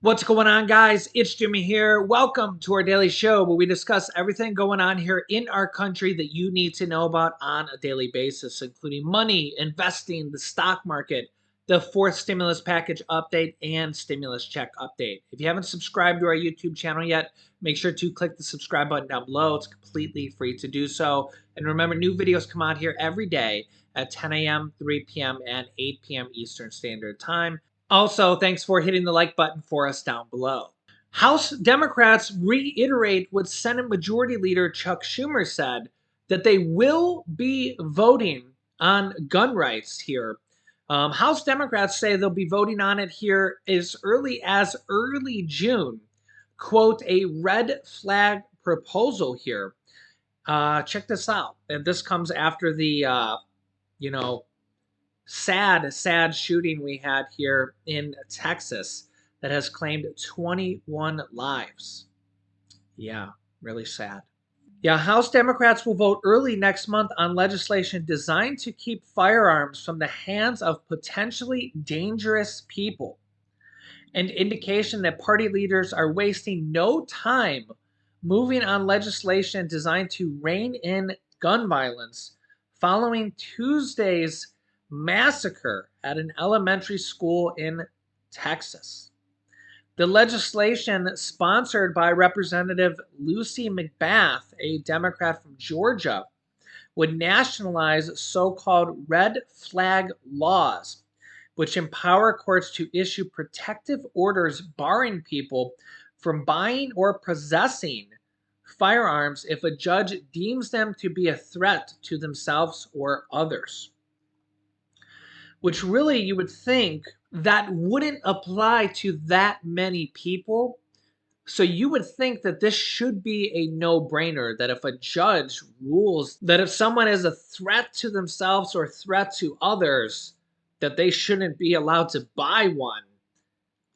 What's going on, guys? It's Jimmy here. Welcome to our daily show where we discuss everything going on here in our country that you need to know about on a daily basis, including money, investing, the stock market, the fourth stimulus package update, and stimulus check update. If you haven't subscribed to our YouTube channel yet, make sure to click the subscribe button down below. It's completely free to do so. And remember, new videos come out here every day at 10 a.m., 3 p.m., and 8 p.m. Eastern Standard Time. Also, thanks for hitting the like button for us down below. House Democrats reiterate what Senate Majority Leader Chuck Schumer said, that they will be voting on gun rights here. House Democrats say they'll be voting on it here as early June. Quote, a red flag proposal here. Check this out. And this comes after the, sad shooting we had here in Texas that has claimed 21 lives. Yeah, really sad. Yeah, House Democrats will vote early next month on legislation designed to keep firearms from the hands of potentially dangerous people. An indication that party leaders are wasting no time moving on legislation designed to rein in gun violence following Tuesday's massacre at an elementary school in Texas. The legislation, sponsored by Representative Lucy McBath, a Democrat from Georgia, would nationalize so-called red flag laws, which empower courts to issue protective orders barring people from buying or possessing firearms if a judge deems them to be a threat to themselves or others. Which really, you would think that wouldn't apply to that many people. So you would think that this should be a no-brainer, that if a judge rules that if someone is a threat to themselves or threat to others, that they shouldn't be allowed to buy one.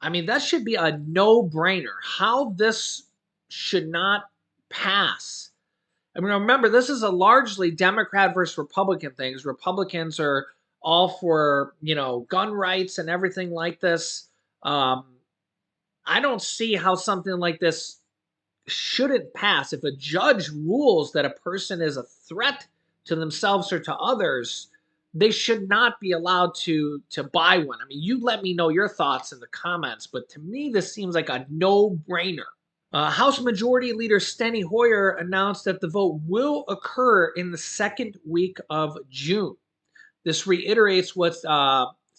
I mean, that should be a no-brainer. How this should not pass. I mean, remember, this is a largely Democrat versus Republican thing. Republicans are all for, gun rights and everything like this. I don't see how something like this shouldn't pass. If a judge rules that a person is a threat to themselves or to others, they should not be allowed to buy one. I mean, you let me know your thoughts in the comments, but to me, this seems like a no-brainer. House Majority Leader Steny Hoyer announced that the vote will occur in the second week of June. This reiterates what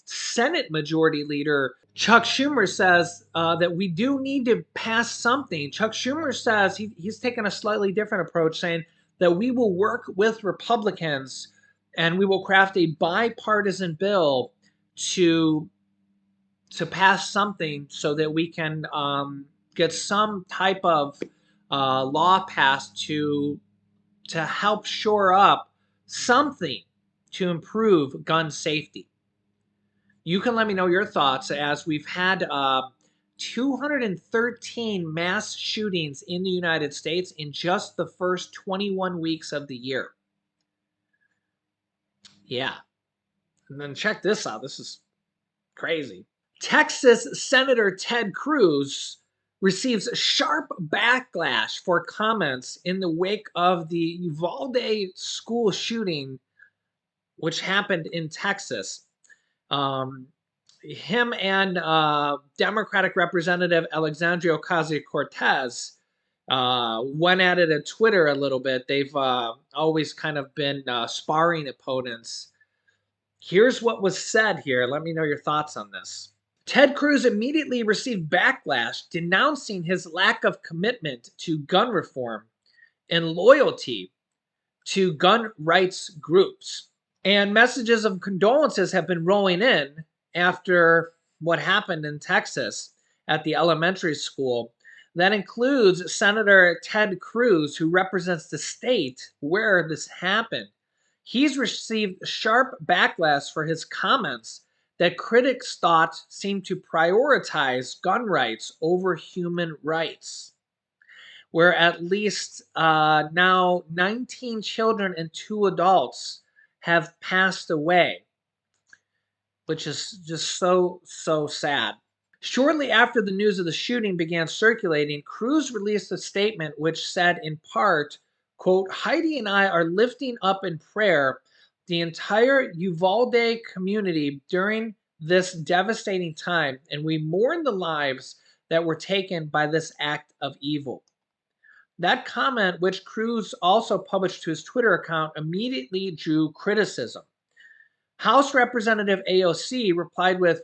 Senate Majority Leader Chuck Schumer says, that we do need to pass something. Chuck Schumer says he's taken a slightly different approach, saying that we will work with Republicans and we will craft a bipartisan bill to pass something so that we can get some type of law passed to help shore up something to improve gun safety. You can let me know your thoughts, as we've had 213 mass shootings in the United States in just the first 21 weeks of the year. Yeah. And then check this out. This is crazy. Texas Senator Ted Cruz receives sharp backlash for comments in the wake of the Uvalde school shooting, which happened in Texas. Him and Democratic Representative Alexandria Ocasio-Cortez went at it at Twitter a little bit. They've always kind of been sparring opponents. Here's what was said here. Let me know your thoughts on this. Ted Cruz immediately received backlash denouncing his lack of commitment to gun reform and loyalty to gun rights groups. And messages of condolences have been rolling in after what happened in Texas at the elementary school. That includes Senator Ted Cruz, who represents the state where this happened. He's received sharp backlash for his comments that critics thought seemed to prioritize gun rights over human rights, where at least now 19 children and 2 adults have passed away, which is just so sad. Shortly after the news of the shooting began circulating, Cruz released a statement which said in part, quote, Heidi and I are lifting up in prayer the entire Uvalde community during this devastating time, and we mourn the lives that were taken by this act of evil. That comment, which Cruz also published to his Twitter account, immediately drew criticism. House Representative AOC replied with,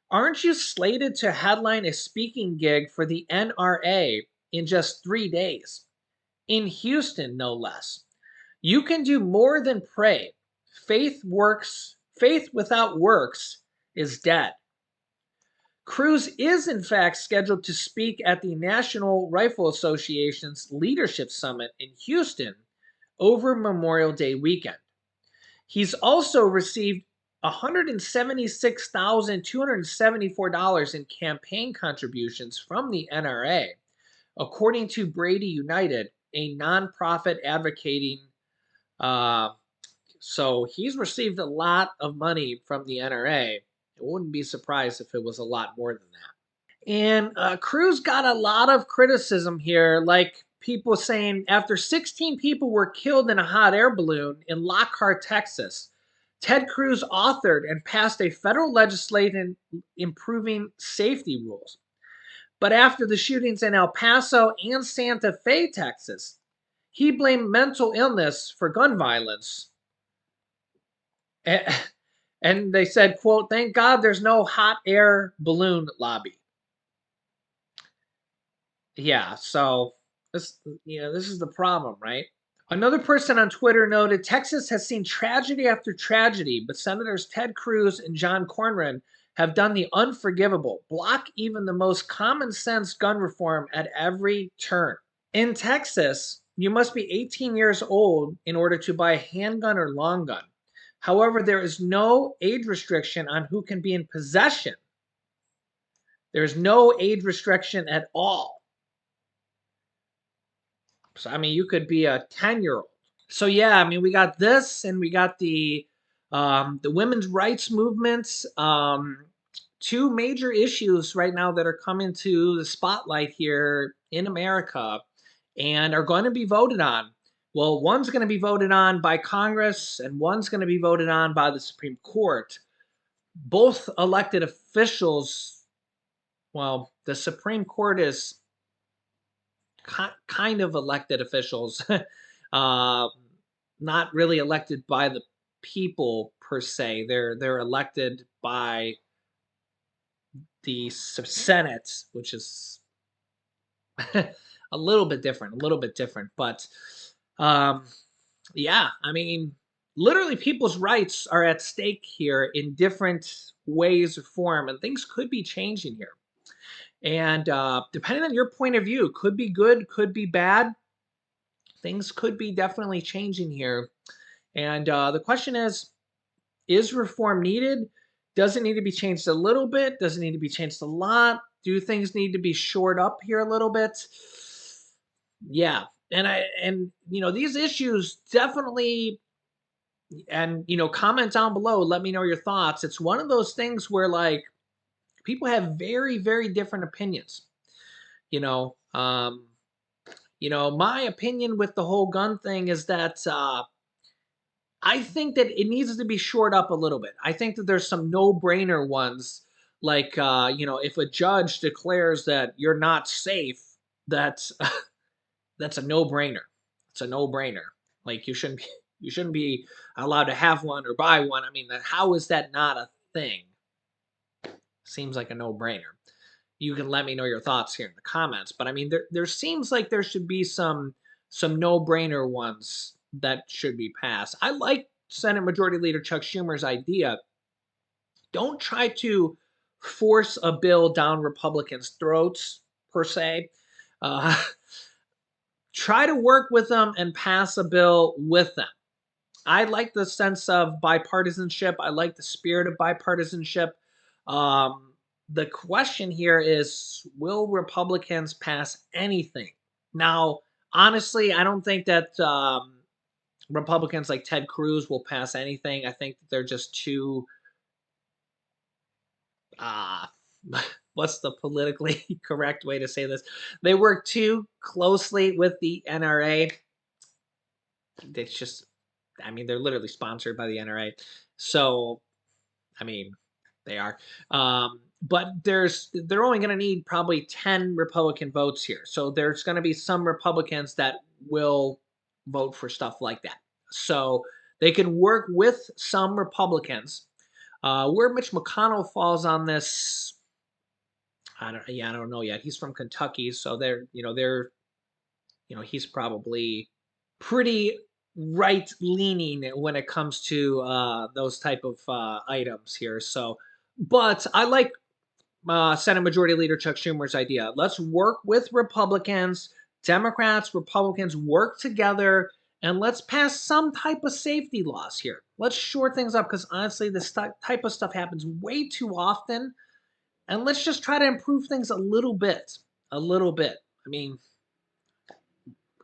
Aren't you slated to headline a speaking gig for the NRA in just 3 days? In Houston, no less. You can do more than pray. Faith works. Faith without works is dead. Cruz is, in fact, scheduled to speak at the National Rifle Association's Leadership Summit in Houston over Memorial Day weekend. He's also received $176,274 in campaign contributions from the NRA, according to Brady United, a nonprofit advocating. So he's received a lot of money from the NRA. I wouldn't be surprised if it was a lot more than that. And Cruz got a lot of criticism here, like people saying after 16 people were killed in a hot air balloon in Lockhart, Texas, Ted Cruz authored and passed a federal legislation improving safety rules. But after the shootings in El Paso and Santa Fe, Texas, he blamed mental illness for gun violence. And they said, quote, thank God there's no hot air balloon lobby. Yeah, so this is the problem, right? Another person on Twitter noted Texas has seen tragedy after tragedy, but Senators Ted Cruz and John Cornyn have done the unforgivable, block even the most common sense gun reform at every turn. In Texas, you must be 18 years old in order to buy a handgun or long gun. However, there is no age restriction on who can be in possession. There's no age restriction at all. So, I mean, you could be a 10-year-old. So, yeah, I mean, we got this and we got the women's rights movements. Two major issues right now that are coming to the spotlight here in America and are going to be voted on. Well, one's going to be voted on by Congress and one's going to be voted on by the Supreme Court. Both elected officials, well, the Supreme Court is kind of elected officials, not really elected by the people per se. They're elected by the Senate, which is a little bit different. But yeah, I mean, literally, people's rights are at stake here in different ways or form, and things could be changing here. And depending on your point of view, could be good, could be bad. Things could be definitely changing here. And the question is reform needed? Does it need to be changed a little bit? Does it need to be changed a lot? Do things need to be shored up here a little bit? Yeah. And these issues definitely, and comment down below, let me know your thoughts. It's one of those things where like people have very, very different opinions. My opinion with the whole gun thing is that I think that it needs to be shored up a little bit. I think that there's some no-brainer ones, like if a judge declares that you're not safe, that's that's a no-brainer. It's a no-brainer. Like you shouldn't be allowed to have one or buy one. I mean, how is that not a thing? Seems like a no-brainer. You can let me know your thoughts here in the comments. But I mean, there seems like there should be some no-brainer ones that should be passed. I like Senate Majority Leader Chuck Schumer's idea. Don't try to force a bill down Republicans' throats, per se. Uh, try to work with them and pass a bill with them. I like the sense of bipartisanship. I like the spirit of bipartisanship. The question here is, will Republicans pass anything? Now, honestly, I don't think that Republicans like Ted Cruz will pass anything. I think that they're just too what's the politically correct way to say this? They work too closely with the NRA. It's just, I mean, they're literally sponsored by the NRA. So, I mean, they are. But they're only going to need probably 10 Republican votes here. So there's going to be some Republicans that will vote for stuff like that. So they can work with some Republicans. Where Mitch McConnell falls on this, I don't know yet. He's from Kentucky, so he's probably pretty right leaning when it comes to those type of items here. So, but I like Senate Majority Leader Chuck Schumer's idea. Let's work with Republicans, Democrats, Republicans work together, and let's pass some type of safety laws here. Let's shore things up because honestly, this type of stuff happens way too often. And let's just try to improve things a little bit. A little bit. I mean,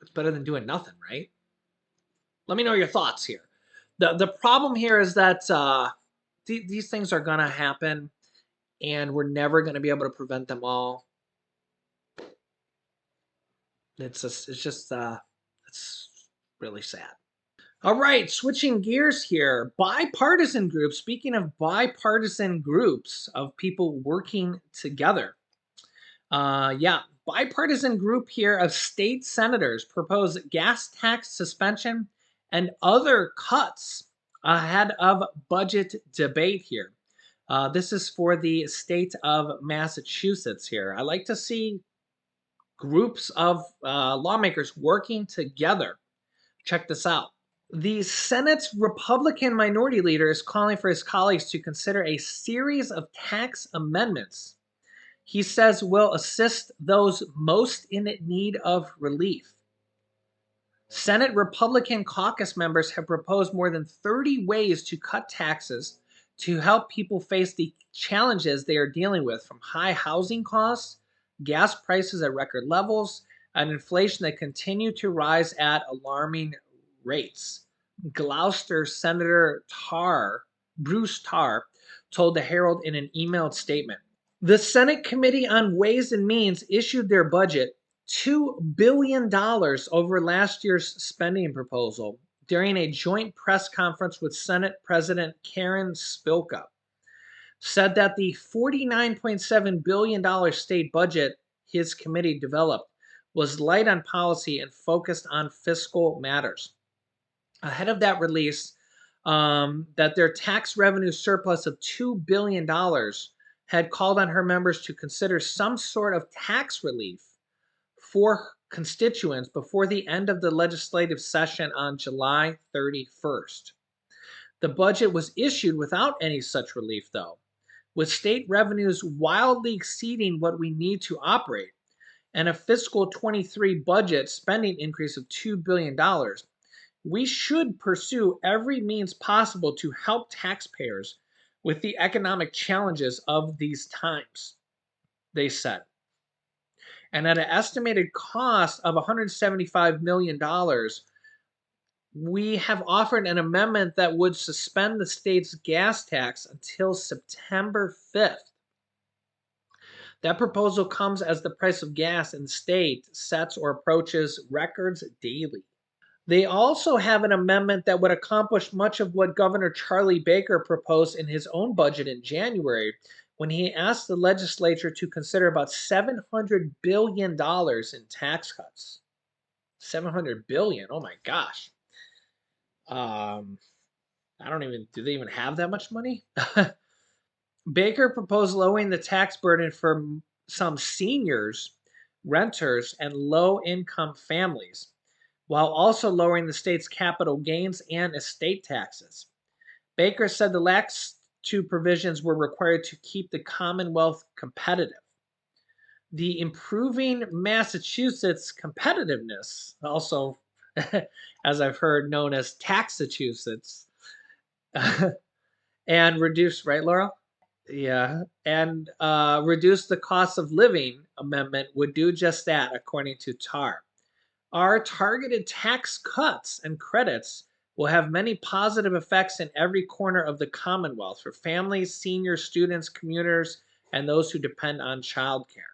it's better than doing nothing, right? Let me know your thoughts here. The problem here is that these things are going to happen, and we're never going to be able to prevent them all. It's really sad. All right, switching gears here. Bipartisan groups. Speaking of bipartisan groups of people working together. Bipartisan group here of state senators propose gas tax suspension and other cuts ahead of budget debate here. This is for the state of Massachusetts here. I like to see groups of lawmakers working together. Check this out. The Senate's Republican minority leader is calling for his colleagues to consider a series of tax amendments he says will assist those most in need of relief. Senate Republican caucus members have proposed more than 30 ways to cut taxes to help people face the challenges they are dealing with, from high housing costs, gas prices at record levels, and inflation that continue to rise at alarming rates. Gloucester Senator Bruce Tarr, told the Herald in an emailed statement. The Senate Committee on Ways and Means issued their budget, $2 billion over last year's spending proposal, during a joint press conference with Senate President Karen Spilka. Said that the $49.7 billion state budget his committee developed was light on policy and focused on fiscal matters. Ahead of that release, that their tax revenue surplus of $2 billion had called on her members to consider some sort of tax relief for constituents before the end of the legislative session on July 31st. The budget was issued without any such relief, though, with state revenues wildly exceeding what we need to operate, and a fiscal 23 budget spending increase of $2 billion. We should pursue every means possible to help taxpayers with the economic challenges of these times, they said. And at an estimated cost of $175 million, we have offered an amendment that would suspend the state's gas tax until September 5th. That proposal comes as the price of gas in the state sets or approaches records daily. They also have an amendment that would accomplish much of what Governor Charlie Baker proposed in his own budget in January, when he asked the legislature to consider about $700 billion in tax cuts. $700 billion, oh my gosh. Do they even have that much money? Baker proposed lowering the tax burden for some seniors, renters, and low-income families, while also lowering the state's capital gains and estate taxes. Baker said the last two provisions were required to keep the Commonwealth competitive. The improving Massachusetts competitiveness, also, as I've heard, known as Taxachusetts, and reduce, right, Laura? Yeah, and reduce the cost of living amendment would do just that, according to Tarr. Our targeted tax cuts and credits will have many positive effects in every corner of the Commonwealth for families, seniors, students, commuters, and those who depend on childcare.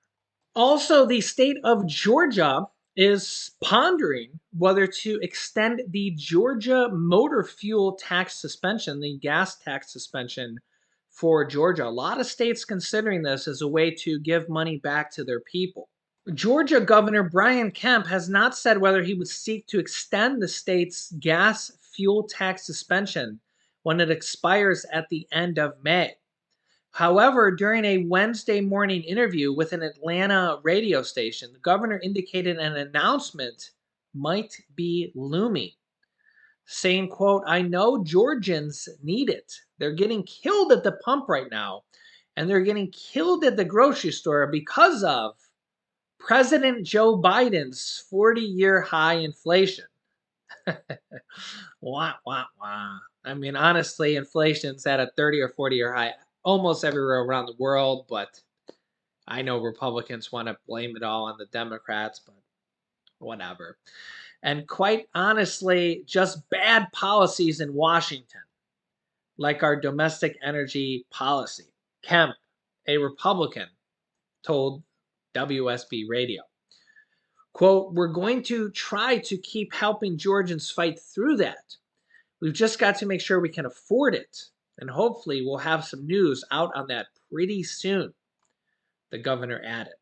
Also, the state of Georgia is pondering whether to extend the Georgia motor fuel tax suspension, the gas tax suspension for Georgia. A lot of states considering this as a way to give money back to their people. Georgia Governor Brian Kemp has not said whether he would seek to extend the state's gas fuel tax suspension when it expires at the end of May. However, during a Wednesday morning interview with an Atlanta radio station, the governor indicated an announcement might be looming, saying, quote, "I know Georgians need it. They're getting killed at the pump right now, and they're getting killed at the grocery store because of President Joe Biden's 40-year high inflation." Wah, wah, wah. I mean, honestly, inflation's at a 30 or 40-year high almost everywhere around the world, but I know Republicans want to blame it all on the Democrats, but whatever. And quite honestly, just bad policies in Washington, like our domestic energy policy. Kemp, a Republican, told WSB Radio, quote, "We're going to try to keep helping Georgians fight through that. We've just got to make sure we can afford it. And hopefully we'll have some news out on that pretty soon," the governor added.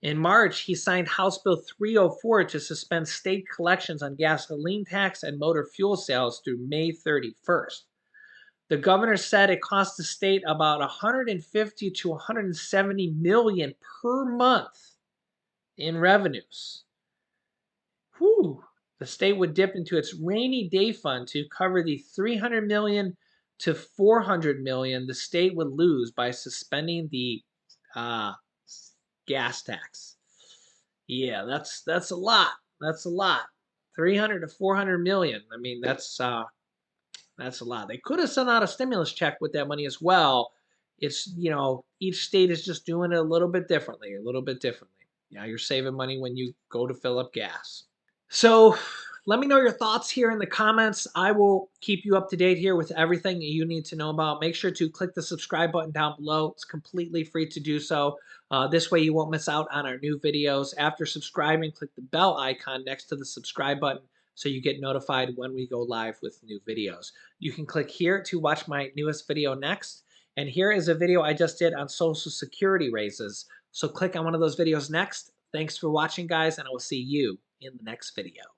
In March, he signed House Bill 304 to suspend state collections on gasoline tax and motor fuel sales through May 31st. The governor said it cost the state about 150 to 170 million per month in revenues. Whew. The state would dip into its rainy day fund to cover the 300 million to 400 million the state would lose by suspending the uh, gas tax. Yeah, that's a lot. That's a lot. 300 to 400 million. I mean, that's a lot. They could have sent out a stimulus check with that money as well. It's, each state is just doing it a little bit differently, a little bit differently. Yeah, you're saving money when you go to fill up gas. So let me know your thoughts here in the comments. I will keep you up to date here with everything you need to know about. Make sure to click the subscribe button down below. It's completely free to do so. This way you won't miss out on our new videos. After subscribing, click the bell icon next to the subscribe button so you get notified when we go live with new videos. You can click here to watch my newest video next. And here is a video I just did on Social Security raises. So click on one of those videos next. Thanks for watching, guys, and I will see you in the next video.